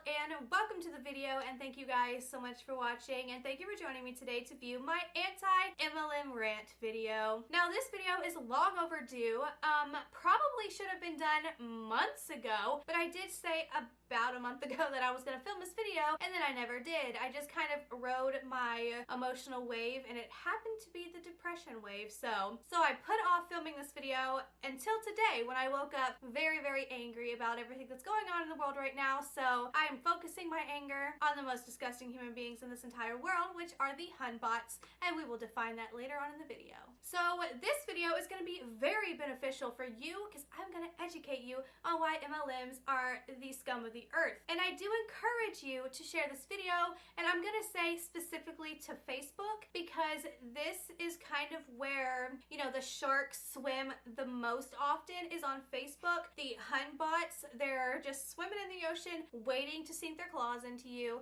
and welcome to the video, and thank you guys so much for watching, and thank you for joining me today to view my anti-MLM rant video. Now this video is long overdue, probably should have been done months ago, but I did say about a month ago that I was gonna film this video, and then I never did. I just kind of rode my emotional wave, and it happened to be the depression wave, so I put off filming this video until today when I woke up very, very angry about everything that's going on in the world right now. So I am focusing my anger on the most disgusting human beings in this entire world, which are the Hun bots, and we will define that later on in the video. So this video is going to be very beneficial for you because I'm going to educate you on why MLMs are the scum of the earth. And I do encourage you to share this video, and I'm going to say specifically to Facebook because this is kind of where, you know, the sharks swim the most often is on Facebook. The Hun bots, they're just swimming in the ocean waiting to sink their claws into you.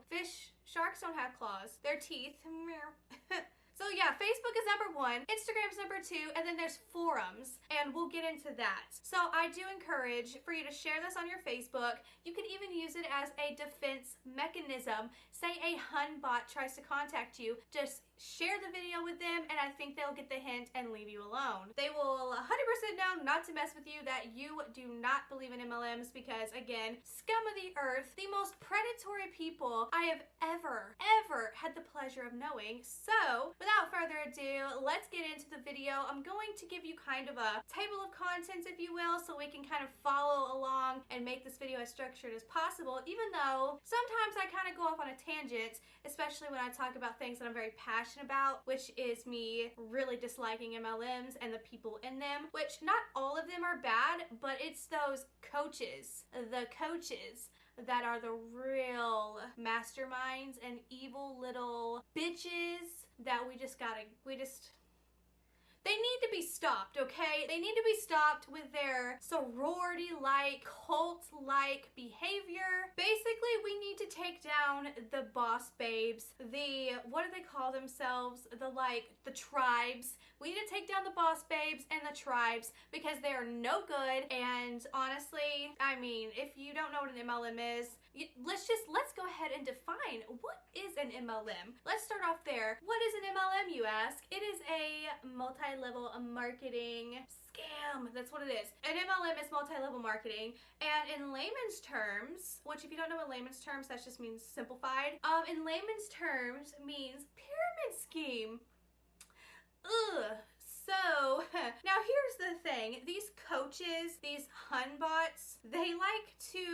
Sharks don't have claws. They're teeth. So yeah, Facebook is number one, Instagram's number two, and then there's forums, and we'll get into that. So I do encourage for you to share this on your Facebook. You can even use it as a defense mechanism. Say a Hun bot tries to contact you, just share the video with them, and I think they'll get the hint and leave you alone. They will 100% know not to mess with you, that you do not believe in MLMs because, again, scum of the earth, the most predatory people I have ever had the pleasure of knowing. So without further ado, let's get into the video. I'm going to give you kind of a table of contents, if you will, so we can kind of follow along and make this video as structured as possible, even though sometimes I kind of go off on a tangent, especially when I talk about things that I'm very passionate about, which is me really disliking MLMs and the people in them, which not all of them are bad, but it's those coaches, the coaches that are the real masterminds and evil little bitches that they need to be stopped, okay? They need to be stopped with their sorority-like, cult-like behavior. Basically, we need to take down the boss babes, what do they call themselves? The tribes. We need to take down the boss babes and the tribes because they are no good. And honestly, I mean, if you don't know what an MLM is, let's go ahead and define what is an MLM. Let's start off there. What is an MLM, you ask? It is a multi-level marketing scam. That's what it is. An MLM is multi-level marketing, and in layman's terms, which if you don't know what layman's terms, that just means simplified. In layman's terms means pyramid scheme. Ugh. So, now here's the thing. These coaches, these Hun bots, they like to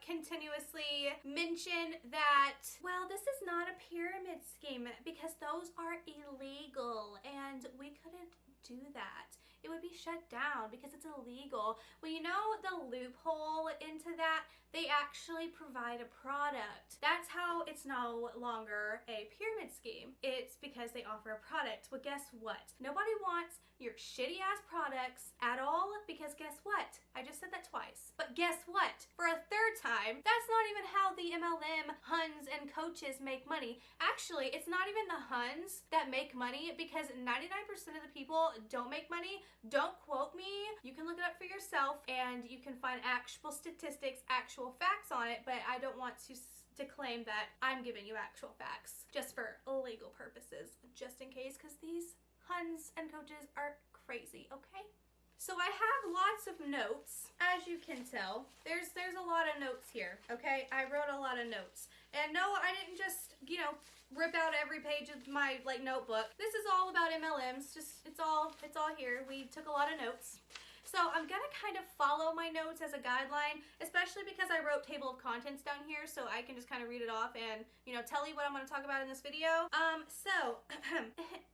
continuously mention that, well, this is not a pyramid scheme because those are illegal and we couldn't do that. It would be shut down because it's illegal. Well, you know the loophole into that? They actually provide a product. That's how it's no longer a pyramid scheme. It's because they offer a product. Well, guess what? Nobody wants your shitty ass products at all because guess what? I just said that twice. But guess what? For a third time, that's not even how the MLM Huns and coaches make money. Actually, it's not even the Huns that make money because 99% of the people don't make money. Don't quote me. You can look it up for yourself and you can find actual statistics, actual facts on it, but I don't want to claim that I'm giving you actual facts just for legal purposes, just in case, because these Huns and coaches are crazy, okay? So I have lots of notes, as you can tell. There's a lot of notes here, okay? I wrote a lot of notes. And no, I didn't just, you know, rip out every page of my, notebook. This is all about MLMs. Just, it's all here. We took a lot of notes. So I'm gonna kind of follow my notes as a guideline, especially because I wrote table of contents down here, so I can just kind of read it off and, you know, tell you what I'm gonna talk about in this video.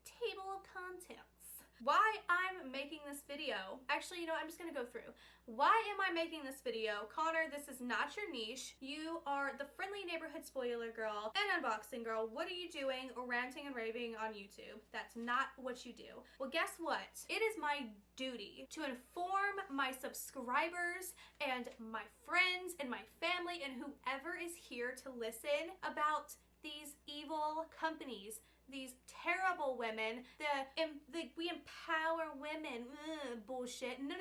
Table of contents. Why I'm making this video. Actually, you know, I'm just gonna go through. Why am I making this video? Connor, this is not your niche. You are the friendly neighborhood spoiler girl and unboxing girl. What are you doing ranting and raving on YouTube? That's not what you do. Well, guess what? It is my duty to inform my subscribers and my friends and my family and whoever is here to listen about these evil companies, these terrible women, we empower women, bullshit. No.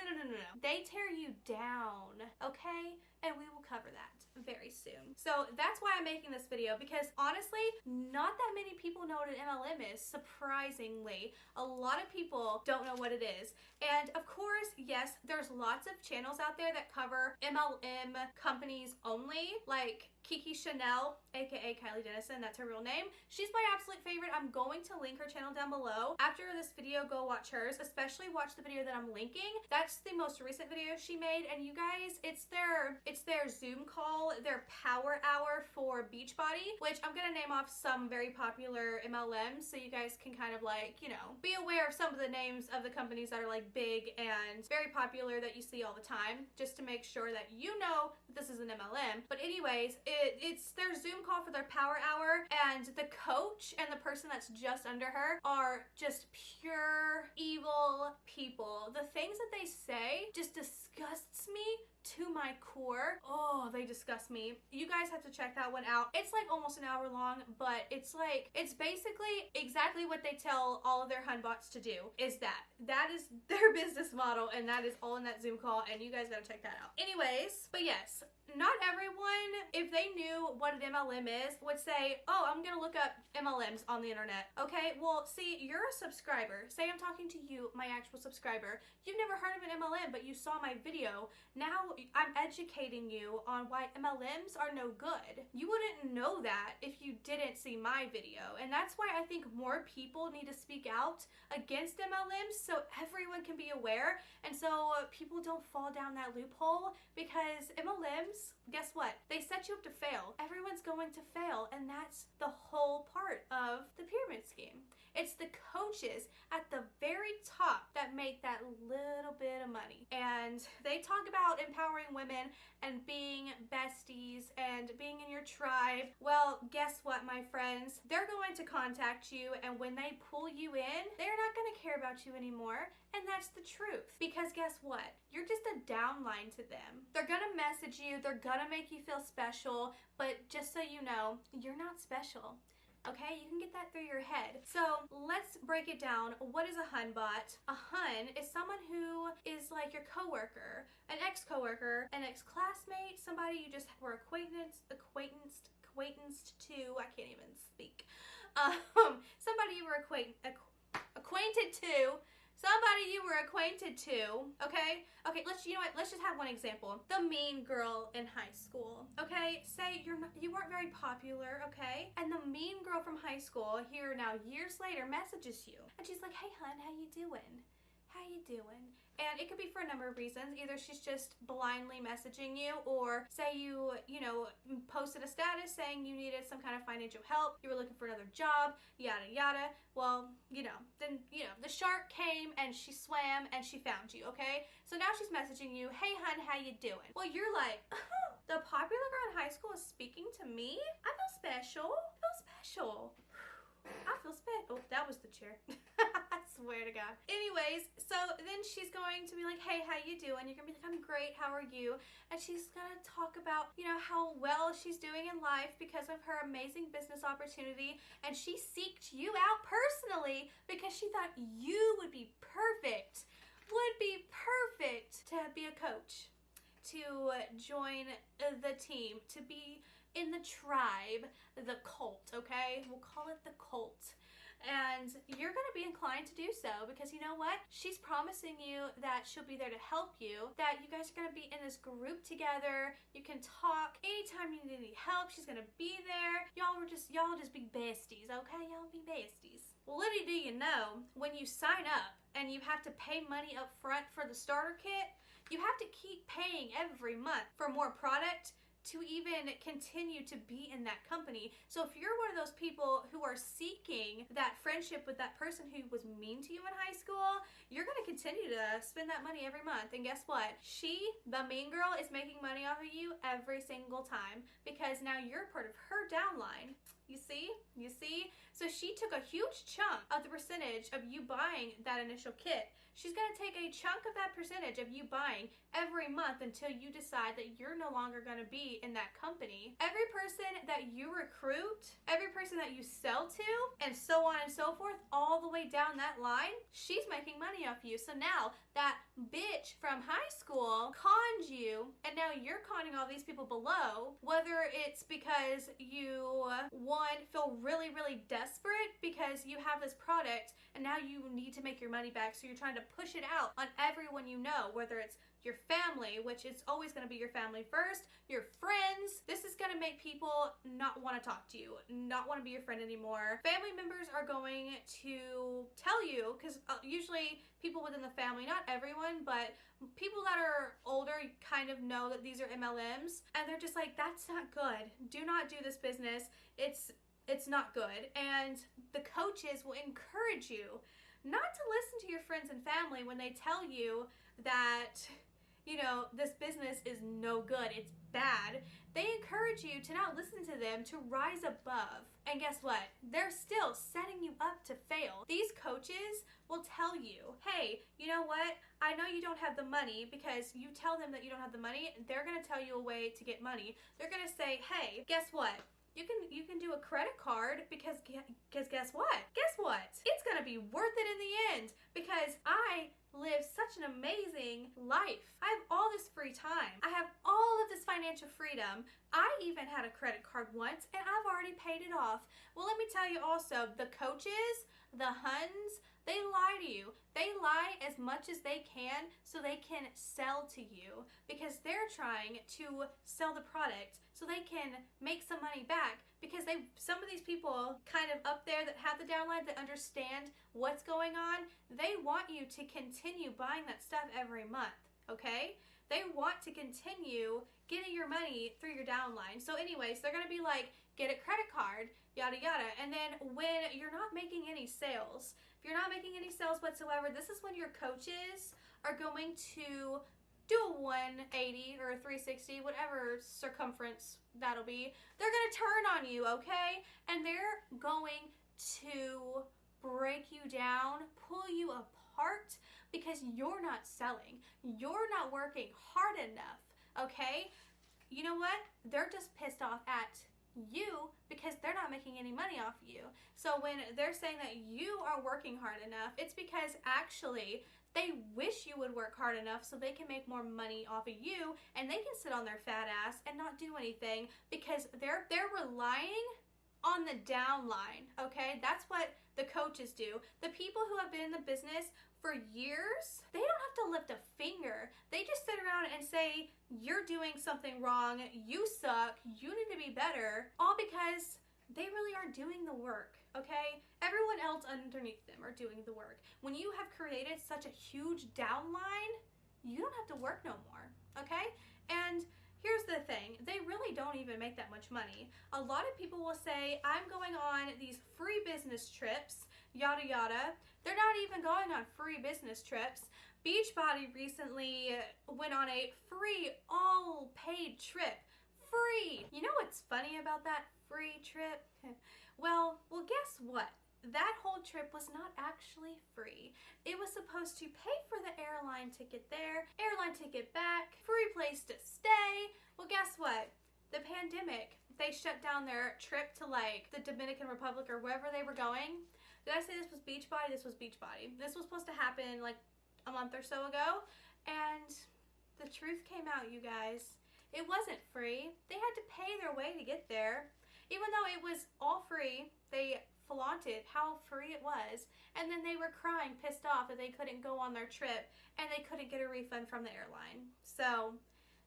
They tear you down, okay? and we will cover that very soon. So that's why I'm making this video, because honestly, not that many people know what an MLM is. Surprisingly, a lot of people don't know what it is. And of course, yes, there's lots of channels out there that cover MLM companies only, like Kiki Chanel, aka Kylie Dennison, that's her real name. She's my absolute favorite. I'm going to link her channel down below. After this video, go watch hers, especially watch the video that I'm linking. That's the most recent video she made, and you guys, it's their Zoom call, their power hour for Beachbody, which I'm gonna name off some very popular MLMs so you guys can kind of like, you know, be aware of some of the names of the companies that are like big and very popular that you see all the time, just to make sure that you know that this is an MLM. But anyways, it's their Zoom call for their power hour, and the coach and the person that's just under her are just pure evil people. The things that they say just disgusts me to my core. Oh, they disgust me. You guys have to check that one out. It's like almost an hour long, but it's basically exactly what they tell all of their Hun bots to do, is that is their business model, and that is all in that Zoom call, and you guys gotta check that out. Anyways, but yes, not everyone, if they knew what an MLM is, would say, oh, I'm gonna look up MLMs on the internet. Okay, well, see, you're a subscriber. Say I'm talking to you, my actual subscriber. You've never heard of an MLM, but you saw my video. Now I'm educating you on why MLMs are no good. You wouldn't know that if you didn't see my video. And that's why I think more people need to speak out against MLMs so everyone can be aware, and so people don't fall down that loophole, because MLMs, guess what? They set you up to fail. Everyone's going to fail, and that's the whole part of the pyramid scheme. It's the coaches at the very top that make that little bit of money. And they talk about empowering women and being besties and being in your tribe. Well, guess what, my friends? They're going to contact you, and when they pull you in, they're not going to care about you anymore. And that's the truth. Because guess what? You're just a downline to them. They're gonna message you, they're gonna make you feel special, but just so you know, you're not special. Okay, you can get that through your head. So let's break it down. What is a Hun bot? A Hun is someone who is like your coworker, an ex-coworker, an ex-classmate, somebody you just were acquaintanced to. I can't even speak. Somebody you were acquainted to. Somebody you were acquainted to, okay? Okay, you know what, let's just have one example. The mean girl in high school, okay? Say you weren't very popular, okay? And the mean girl from high school, here now years later, messages you. And she's like, hey hun, how you doing? How you doing? And it could be for a number of reasons. Either she's just blindly messaging you, or say you posted a status saying you needed some kind of financial help, you were looking for another job, yada yada. Well, then the shark came and she swam and she found you, okay? So now she's messaging you, hey hun, how you doing? Well, you're like, oh, the popular girl in high school is speaking to me? I feel special. I feel special. I feel special. Oh, that was the chair. I swear to God. Anyways, so then she's going to be like, hey, how you doing? You're gonna be like, I'm great, how are you? And she's gonna talk about, how well she's doing in life because of her amazing business opportunity. And she seeked you out personally because she thought you would be perfect to be a coach, to join the team, to be in the tribe, the cult, okay? We'll call it the cult. And you're gonna be inclined to do so because you know what? She's promising you that she'll be there to help you, that you guys are gonna be in this group together. You can talk anytime you need any help. She's gonna be there. Y'all just be besties, okay? Y'all be besties. Well, little do you know, when you sign up and you have to pay money up front for the starter kit, you have to keep paying every month for more product to even continue to be in that company. So if you're one of those people who are seeking that friendship with that person who was mean to you in high school, you're gonna continue to spend that money every month. And guess what? She, the mean girl, is making money off of you every single time because now you're part of her downline. You see? You see? So she took a huge chunk of the percentage of you buying that initial kit. She's going to take a chunk of that percentage of you buying every month until you decide that you're no longer going to be in that company. Every person that you recruit, every person that you sell to, and so on and so forth, all the way down that line, she's making money off you. So now that bitch from high school conned you, and now you're conning all these people below, whether it's because you, one, feel really, really desperate because you have this product and now you need to make your money back, so you're trying to push it out on everyone you know, whether it's your family, which is always going to be your family first, your friends. This is going to make people not want to talk to you, not want to be your friend anymore. Family members are going to tell you, because usually people within the family, not everyone, but people that are older kind of know that these are MLMs, and they're just like, that's not good. Do not do this business. It's not good. And the coaches will encourage you not to listen to your friends and family when they tell you that, you know, this business is no good, it's bad. They encourage you to not listen to them, to rise above. And guess what? They're still setting you up to fail. These coaches will tell you, hey, you know what? I know you don't have the money, because you tell them that you don't have the money, they're gonna tell you a way to get money. They're gonna say, hey, guess what? You can do a credit card because guess what? Guess what? It's gonna be worth it in the end, because I live such an amazing life. I have all this free time. I have all of this financial freedom. I even had a credit card once and I've already paid it off. Well, let me tell you also, the coaches, the Huns, they lie to you. They lie as much as they can so they can sell to you, because they're trying to sell the product so they can make some money back, because some of these people kind of up there that have the downline, that understand what's going on, they want you to continue buying that stuff every month, okay? They want to continue getting your money through your downline. So anyways, they're gonna be like, get a credit card, yada yada. And then when you're not making any sales, if you're not making any sales whatsoever, this is when your coaches are going to do a 180 or a 360, whatever circumference that'll be. They're gonna turn on you, okay? And they're going to break you down, pull you apart, because you're not selling. You're not working hard enough, okay? You know what? They're just pissed off at you because they're not making any money off of you. So when they're saying that you are working hard enough, it's because actually they wish you would work hard enough so they can make more money off of you, and they can sit on their fat ass and not do anything, because they're relying on the downline, okay? That's what the coaches do. The people who have been in the business for years, they don't have to lift a finger. They just sit around and say, you're doing something wrong, you suck, you need to be better, all because they really aren't doing the work, okay? Everyone else underneath them are doing the work. When you have created such a huge downline, you don't have to work no more, okay? And here's the thing, they really don't even make that much money. A lot of people will say, I'm going on these free business trips, yada yada. They're not even going on free business trips. Beachbody recently went on a free, all paid trip. Free! You know what's funny about that free trip? Well, guess what? That whole trip was not actually free. It was supposed to pay for the airline ticket there, airline ticket back, free place to stay. Well, guess what? The pandemic, they shut down their trip to like the Dominican Republic or wherever they were going. Did I say this was Beachbody? This was Beachbody. This was supposed to happen like a month or so ago, and the truth came out, you guys. It wasn't free. They had to pay their way to get there. Even though it was all free, they flaunted how free it was, and then they were crying, pissed off that they couldn't go on their trip and they couldn't get a refund from the airline. So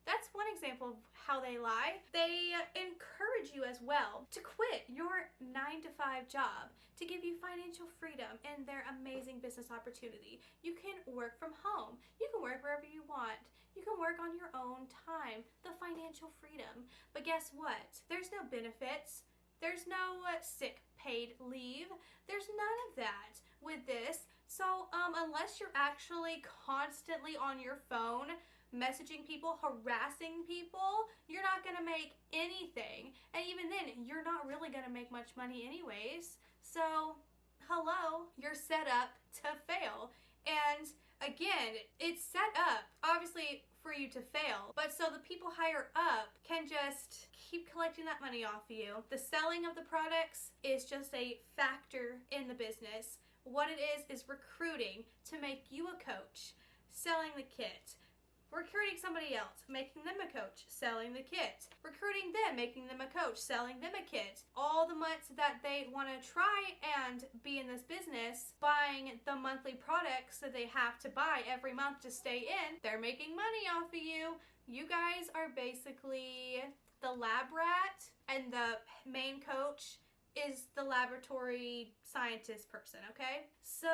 that's one example of how they lie. They encourage you as well to quit your 9-to-5 job to give you financial freedom and their amazing business opportunity. You can work from home. You can work wherever you want. You can work on your own time, the financial freedom. But guess what? There's no benefits. There's no sick paid leave. There's none of that with this. So unless you're actually constantly on your phone messaging people, harassing people, you're not gonna make anything. And even then you're not really gonna make much money anyways. So hello, you're set up to fail. And again, it's set up obviously for you to fail, but so the people higher up can just keep collecting that money off of you. The selling of the products is just a factor in the business. What it is recruiting to make you a coach, selling the kit, recruiting somebody else, making them a coach, selling the kit, recruiting them, making them a coach, selling them a kit. All the months that they want to try and be in this business, buying the monthly products that they have to buy every month to stay in, they're making money off of you. You guys are basically the lab rat, and the main coach is the laboratory scientist person, okay? So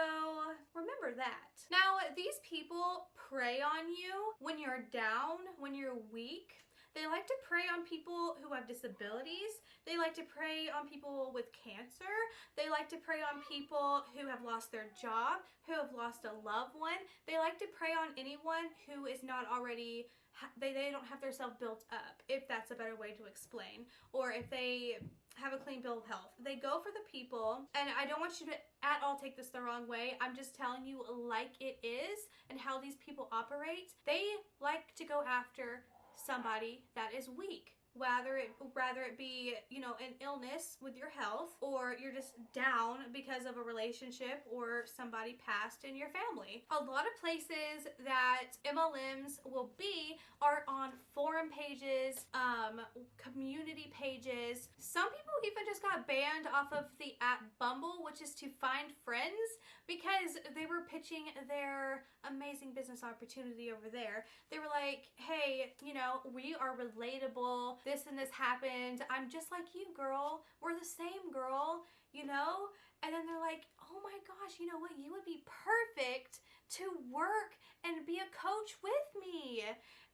remember that. Now, these people prey on you when you're down, when you're weak. They like to prey on people who have disabilities. They like to prey on people with cancer. They like to prey on people who have lost their job, who have lost a loved one. They like to prey on anyone who is not already, they don't have their self built up, if that's a better way to explain, or if they have a clean bill of health. They go for the people, and I don't want you to at all take this the wrong way. I'm just telling you like it is and how these people operate. They like to go after somebody that is weak. Rather it be, you know, an illness with your health, or you're just down because of a relationship or somebody passed in your family. A lot of places that MLMs will be are on forum pages, community pages. Some people even just got banned off of the app Bumble, which is to find friends, because they were pitching their amazing business opportunity over there. They were like, hey, you know, we are relatable. This and this happened. I'm just like you, girl. We're the same, girl, you know? And then they're like, oh my gosh, you know what? You would be perfect to work and be a coach with me.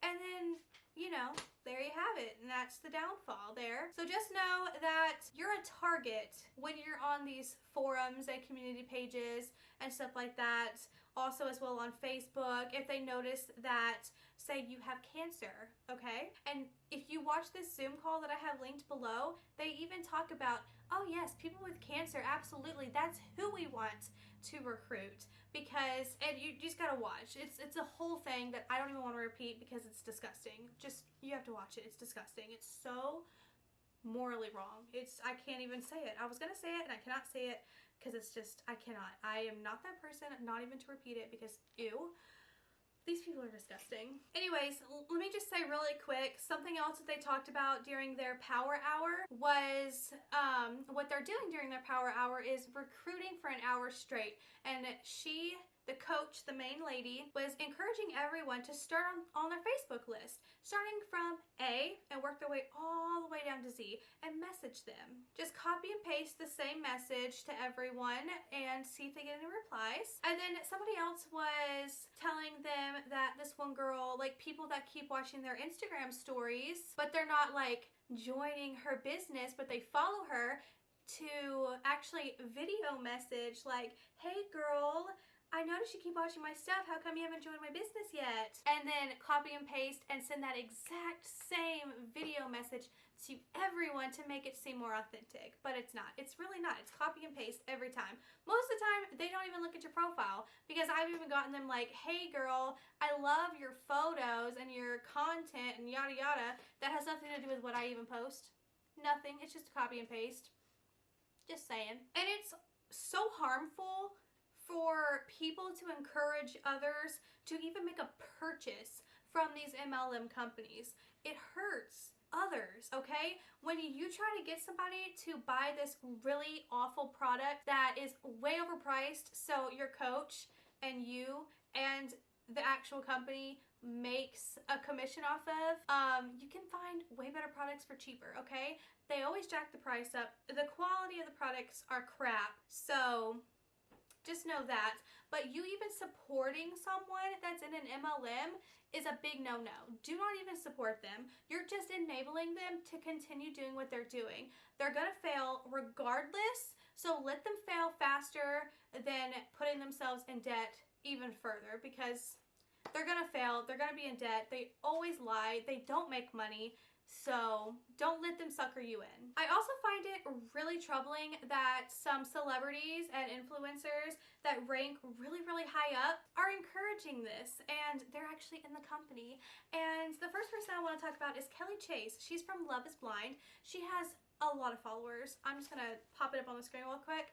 And then, you know, there you have it. And that's the downfall there. So just know that you're a target when you're on these forums and community pages and stuff like that. Also as well on Facebook, if they notice that, say you have cancer, okay? And if you watch this Zoom call that I have linked below, they even talk about, oh yes, people with cancer, absolutely, that's who we want to recruit. Because, and you just gotta watch. It's a whole thing that I don't even want to repeat because it's disgusting. Just, you have to watch it. It's disgusting. It's so morally wrong. I can't even say it. I was gonna say it and I cannot say it because it's just, I cannot. I am not that person, not even to repeat it, because ew. These people are disgusting. Anyways, let me just say really quick, something else that they talked about during their power hour was, what they're doing during their power hour is recruiting for an hour straight. And she, the coach, the main lady, was encouraging everyone to start on their Facebook list, starting from A and work their way all the way down to Z and message them. Just copy and paste the same message to everyone and see if they get any replies. And then somebody else was telling them that this one girl, like people that keep watching their Instagram stories, but they're not like joining her business, but they follow her, to actually video message like, hey girl, I noticed you keep watching my stuff. How come you haven't joined my business yet? And then copy and paste and send that exact same video message to everyone to make it seem more authentic. But it's not. It's really not. It's copy and paste every time. Most of the time, they don't even look at your profile, because I've even gotten them like, hey girl, I love your photos and your content and yada yada. That has nothing to do with what I even post. Nothing. It's just a copy and paste. Just saying. And it's so harmful for people to encourage others to even make a purchase from these MLM companies. It hurts others, okay? When you try to get somebody to buy this really awful product that is way overpriced, so your coach and you and the actual company makes a commission off of, you can find way better products for cheaper, okay? They always jack the price up. The quality of the products are crap, so just know that. But you even supporting someone that's in an MLM is a big no-no. Do not even support them. You're just enabling them to continue doing what they're doing. They're gonna fail regardless, so let them fail faster than putting themselves in debt even further, because they're gonna fail, they're gonna be in debt, they always lie, they don't make money, So don't let them sucker you in. I also find it really troubling that some celebrities and influencers that rank really, really high up are encouraging this, and they're actually in the company. And the first person I want to talk about is Kelly Chase. She's from Love is Blind. She has a lot of followers. I'm just gonna pop it up on the screen real quick.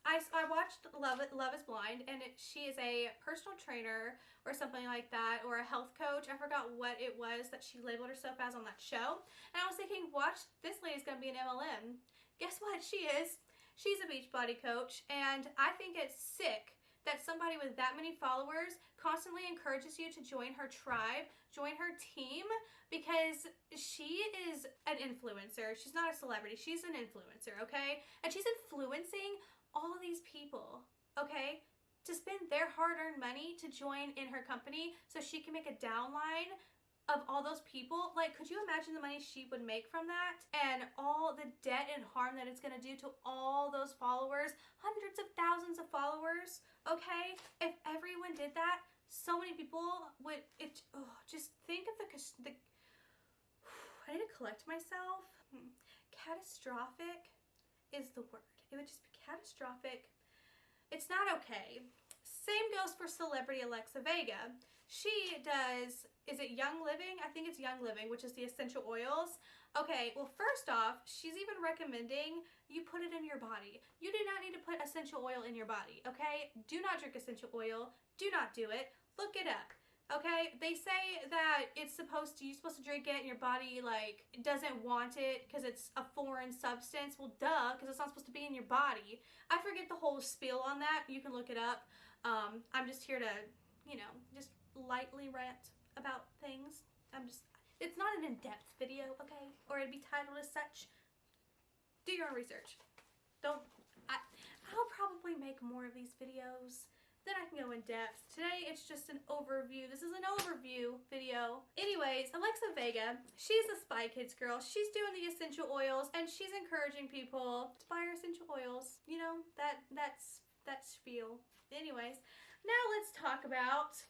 I watched Love is Blind, and she is a personal trainer or something like that, or a health coach. I forgot what it was that she labeled herself as on that show. And I was thinking, watch, this lady's gonna be an MLM. Guess what? She is. She's a Beachbody coach, and I think it's sick that somebody with that many followers constantly encourages you to join her tribe, join her team, because she is an influencer. She's not a celebrity. She's an influencer, okay? And she's influencing all these people, okay, to spend their hard-earned money to join in her company so she can make a downline of all those people. Like, could you imagine the money she would make from that? And all the debt and harm that it's going to do to all those followers, hundreds of thousands of followers, okay? If everyone did that, so many people would, just think of the I need to collect myself. Catastrophic is the word. It would just be catastrophic. It's not okay. Same goes for celebrity Alexa Vega. She does, is it Young Living? I think it's Young Living, which is the essential oils. Okay, well, first off, she's even recommending you put it in your body. You do not need to put essential oil in your body, okay? Do not drink essential oil. Do not do it. Look it up. Okay, they say that you're supposed to drink it and your body, like, doesn't want it because it's a foreign substance. Well, duh, because it's not supposed to be in your body. I forget the whole spiel on that. You can look it up. I'm just here to, just lightly rant about things. It's not an in-depth video, okay? Or it'd be titled as such. Do your own research. I'll probably make more of these videos. Then I can go in depth. Today, it's just an overview. This is an overview video. Anyways, Alexa Vega, she's a Spy Kids girl. She's doing the essential oils, and she's encouraging people to buy her essential oils. You know, that's spiel. Anyways, now let's talk about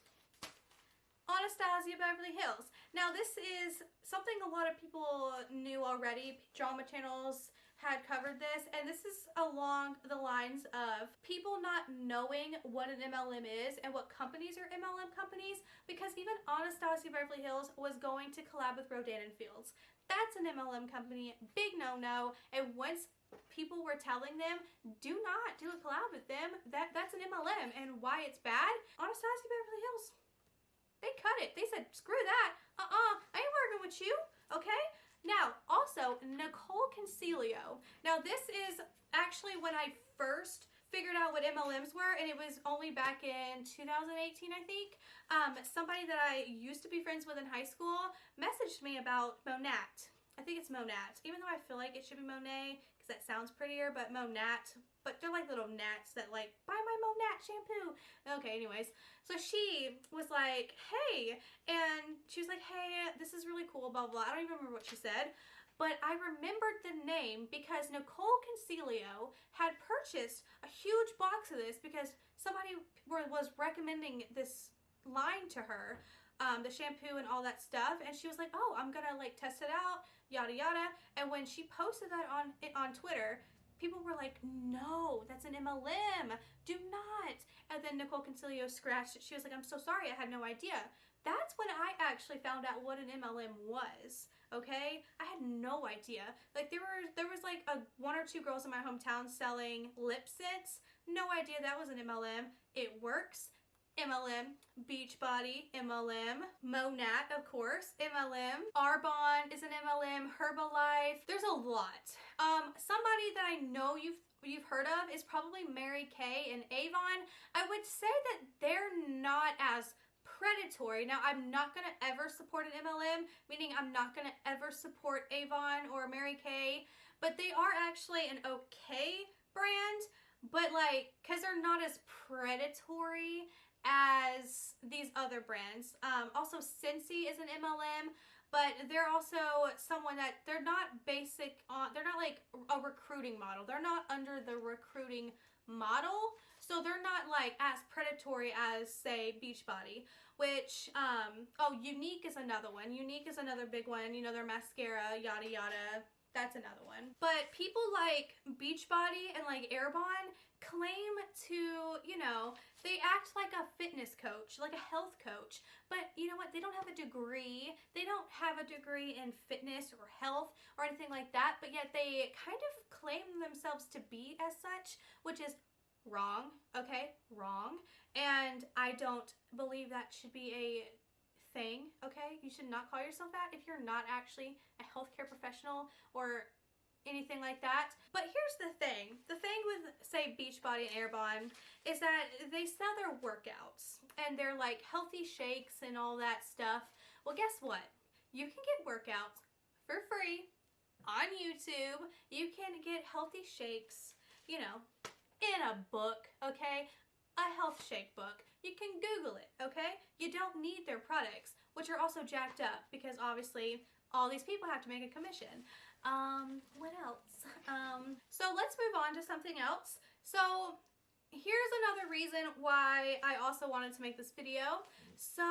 Anastasia Beverly Hills. Now, this is something a lot of people knew already. Drama channels had covered this, and this is along the lines of people not knowing what an MLM is and what companies are MLM companies, because even Anastasia Beverly Hills was going to collab with Rodan and Fields. That's an MLM company, big no-no, and once people were telling them, do not do a collab with them, that's an MLM, and why it's bad, Anastasia Beverly Hills, they cut it. They said, screw that, I ain't working with you, okay? Now, also, Nicole Concilio. Now, this is actually when I first figured out what MLMs were, and it was only back in 2018, I think. Somebody that I used to be friends with in high school messaged me about MONAT. I think it's MONAT, even though I feel like it should be Monet, because that sounds prettier, but MONAT. But they're like little gnats that, like, buy my MONAT shampoo. Okay, anyways. So she was like, hey, and she was like, hey, this is really cool, blah, blah. I don't even remember what she said, but I remembered the name because Nicole Concilio had purchased a huge box of this because somebody was recommending this line to her, the shampoo and all that stuff, and she was like, oh, I'm gonna, like, test it out, yada, yada. And when she posted that on Twitter, people were like, no, that's an MLM. Do not. And then Nicole Concilio scratched it. She was like, I'm so sorry. I had no idea. That's when I actually found out what an MLM was. Okay? I had no idea. Like, there was like one or two girls in my hometown selling LIPSENSE. No idea that was an MLM. It works. MLM, Beachbody, MLM, MONAT, of course, MLM, ARBONNE is an MLM, HERBALIFE. There's a lot. Somebody that I know you've heard of is probably Mary Kay and Avon. I would say that they're not as predatory. Now, I'm not going to ever support an MLM, meaning I'm not going to ever support Avon or Mary Kay, but they are actually an okay brand, but like, because they're not as predatory as these other brands. Also, SCENTY is an MLM. but they're also someone that they're not basic on, they're not like a recruiting model. They're not under the recruiting model, so they're not like as predatory as, say, Beachbody, which oh, Younique is another one. Younique is another big one. You know, their mascara, yada yada, that's another one. But people like Beachbody and like ARBONNE claim to, you know, they act like a fitness coach, like a health coach, but you know what, they don't have a degree. They don't have a degree in fitness or health or anything like that, but yet they kind of claim themselves to be as such, which is wrong, okay? Wrong. And I don't believe that should be a thing, okay? You should not call yourself that if you're not actually a healthcare professional or anything like that. But here's the thing with, say, Beachbody and ARBONNE is that they sell their workouts and they're like healthy shakes and all that stuff. Well, guess what? You can get workouts for free on YouTube. You can get healthy shakes, you know, in a book, okay? A health shake book. You can Google it, okay? You don't need their products, which are also jacked up because obviously all these people have to make a commission. What else? So let's move on to something else. So here's another reason why I also wanted to make this video. So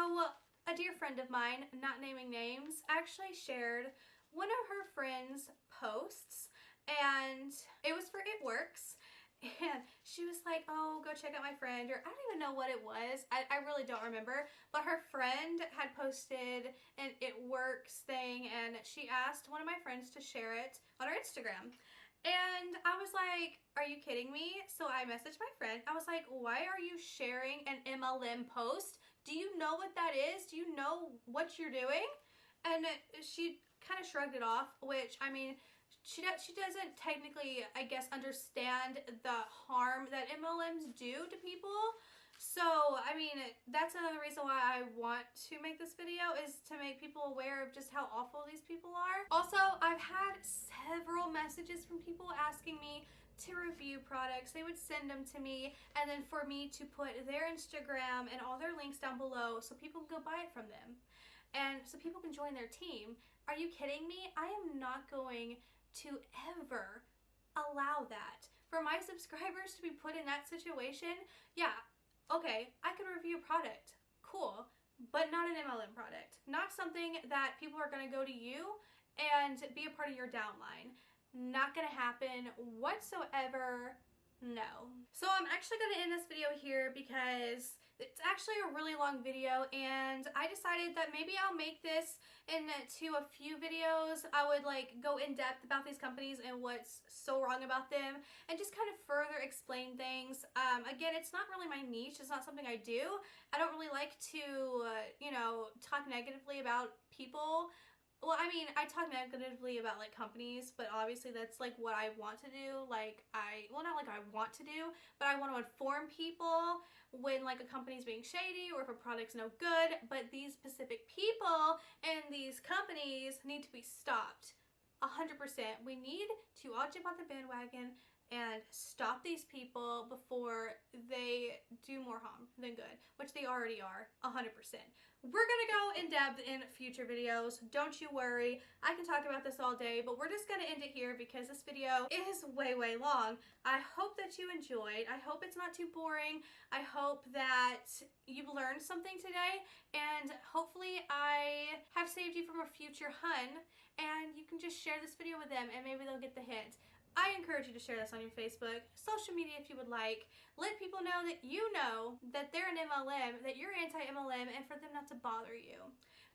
a dear friend of mine, not naming names, actually shared one of her friend's posts, and it was for It Works. And she was like, oh, go check out my friend, or I don't even know what it was. I really don't remember. But her friend had posted an It Works thing, and she asked one of my friends to share it on her Instagram. And I was like, are you kidding me? So I messaged my friend. I was like, why are you sharing an MLM post? Do you know what that is? Do you know what you're doing? And she kind of shrugged it off, which, I mean, she doesn't technically, I guess, understand the harm that MLMs do to people. So, I mean, that's another reason why I want to make this video, is to make people aware of just how awful these people are. Also, I've had several messages from people asking me to review products. They would send them to me, and then for me to put their Instagram and all their links down below so people can go buy it from them. And so people can join their team. Are you kidding me? I am not going to ever allow that. For my subscribers to be put in that situation, yeah, okay, I could review a product, cool, but not an MLM product. Not something that people are gonna go to you and be a part of your downline. Not gonna happen whatsoever. No. So I'm actually going to end this video here because it's actually a really long video, and I decided that maybe I'll make this into a few videos. I would like go in depth about these companies and what's so wrong about them, and just kind of further explain things. Again, it's not really my niche. It's not something I do. I don't really like to, you know, talk negatively about people. Well, I mean, I talk negatively about, like, companies, but obviously that's, like, what I want to do. Like, well, not like I want to do, but I want to inform people when, like, a company's being shady or if a product's no good. But these specific people and these companies need to be stopped. 100%. We need to all jump on the bandwagon and stop these people before they do more harm than good, which they already are, 100%. We're gonna go in depth in future videos, don't you worry. I can talk about this all day, but we're just gonna end it here because this video is way long. I hope that you enjoyed. I hope it's not too boring. I hope that you've learned something today, and hopefully I have saved you from a future Hun, and you can just share this video with them and maybe they'll get the hint. I encourage you to share this on your Facebook, social media if you would like. Let people know that they're an MLM, that you're anti-MLM, and for them not to bother you.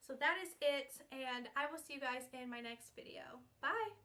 So that is it, and I will see you guys in my next video. Bye!